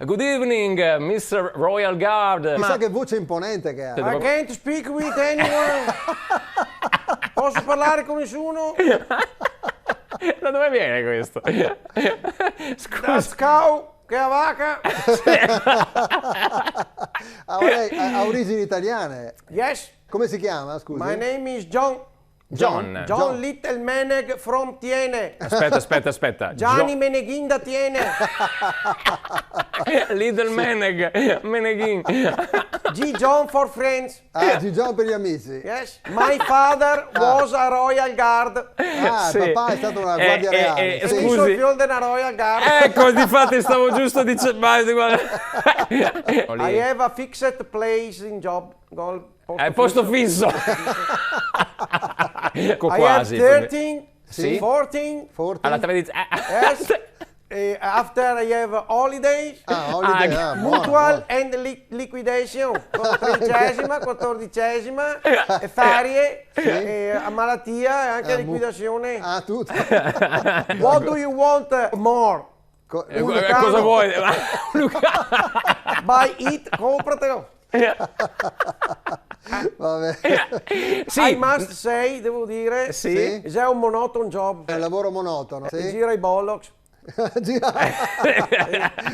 Good evening, Mr. Royal Guard. Chissà che voce imponente che ha. I can't speak with anyone. Posso parlare con nessuno? Da dove viene questo? Da Scout, che è a vaca. Ha origini italiane. Yes, Come si chiama, scusi? my name is John. John. John Little Meneg from Tiene. Aspetta. Gianni Meneghinda Tiene. Little Meneghin. G. John for friends. G. John per gli amici. Yes. My father was a Royal Guard. Sì. Papà è stato una guardia reale. Scusi. Scusi. Il figlio della Royal Guard. Ecco, difatti stavo giusto dicendo. I have a fixed place in job. Posto fisso. Ecco I quasi. have 13, Sì. 14. Alla tradizione. Yes. After I have holidays. Holiday, buono, Mutual buono. and liquidation, 13ª, 14ª, ferie, malattia e anche liquidazione. Tutto. What do you want more? Cosa vuoi? Buy it, compratelo. Vabbè. Sì. I must say, devo dire, Sì. è un monotono job. È un lavoro monotono. Sì. Gira i bollocks. Gira.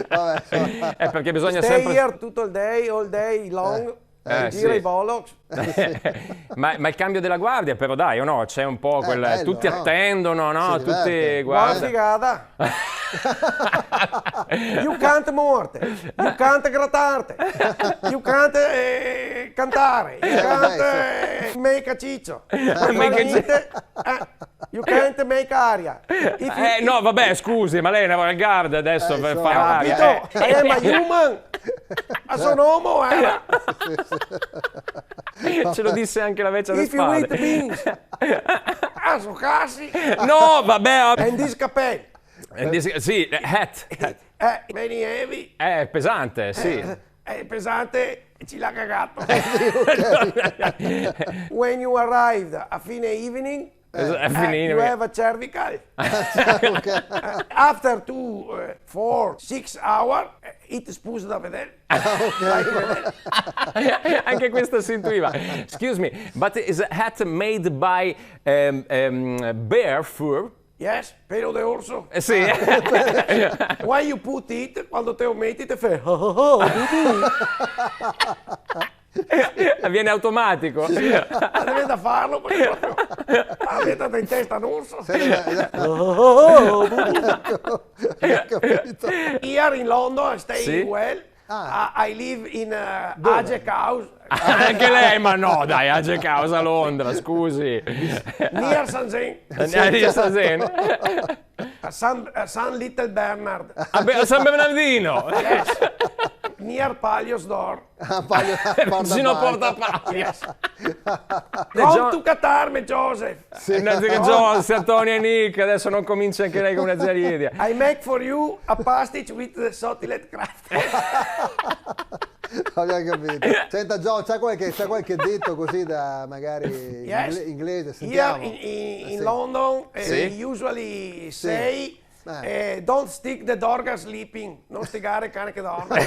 Vabbè, insomma. Perché bisogna Stay sempre. here tutto il day, all day long. Gira sì. i bollocks. Ma il cambio della guardia, però dai, o no? C'è un po' quel. bello, tutti no? attendono, no? Si Tutti diverte. Buona guarda. figata. You can't morte, you can't grattarti, you can't cantare, you can't make a ciccio, you can't make aria. No, vabbè, scusi, ma lei è una guardia adesso per fare aria. Capito? I am a human, ma sono uomo, Ce lo disse anche la vecchia alle If you eat spalle. beans, sono cassi, No, vabbè. and this capelli, Sì, hat. very heavy, È pesante, sì. è pesante e ci l'ha cagato. When you arrived a fine evening, you have a cervical. After 2, 4, 6 hours, it spusa da vedere. Anche questo si intuiva. Excuse me, but is a hat made by bear fur? Yes, pelo de orso. Sì. When you put it, quando te lo metti, te fai. Viene automatico. Deve da farlo perché proprio mettete in testa un orso. Capito? Here in London, staying Sì. well. I live in Ajek House, Anche lei, ma no, dai, Age Causa a Londra, scusi. near St. San Little Bernard, A San Bernardino. yes. Near Palios Door. Vicino a Porta Paglia. Come to Qatar, me Joseph. Innanzitutto Jones, Antonio e Nick, adesso non comincia anche lei con una zia Lidia. I make for you a pastiche with the Sotilet craft. Abbiamo capito. Senta John, c'ha qualche detto così da magari Yes. inglese? Sentiamo. Here in London, Sì. usually say, don't stick the dog sleeping. Non stigare il cane che dorme.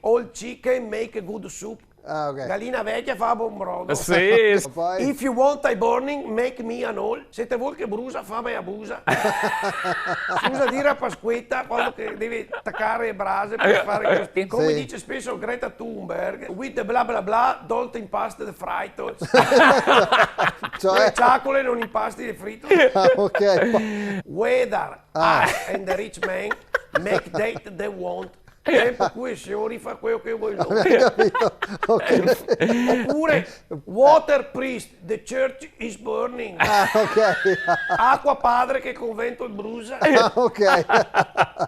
All chicken make a good soup. Ok. Gallina vecchia fa buon brodo. Sì. Poi If you want a burning, make me an all. Se te vuoi che brusa, fammi abusa. Si usa dire a Pasquetta quando che devi attaccare le brase per fare questo. Come Sì. dice spesso Greta Thunberg, with the bla bla bla, don't impast the fritos. cioè, Le ciacole non impasti le fritos. ok. Weather, us and the rich man make date they want. Tempo cui signori fa quello che vuoi loro. Capito? Ok. Oppure water priest, the church is burning. Ok. Acqua padre che convento il brusa. Ok.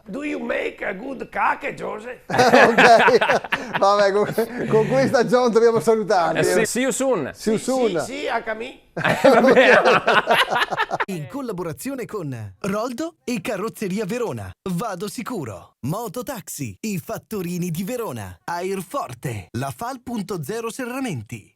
Do you make a good cake, Joseph? Ok. Vabbè, con questa John dobbiamo salutarvi. Sì, see you soon. See you soon. Sì, anche a me. In collaborazione con Roldo e Carrozzeria Verona. Vado sicuro. Mototaxi, i fattorini di Verona. Airforte, la Fal.0 Serramenti.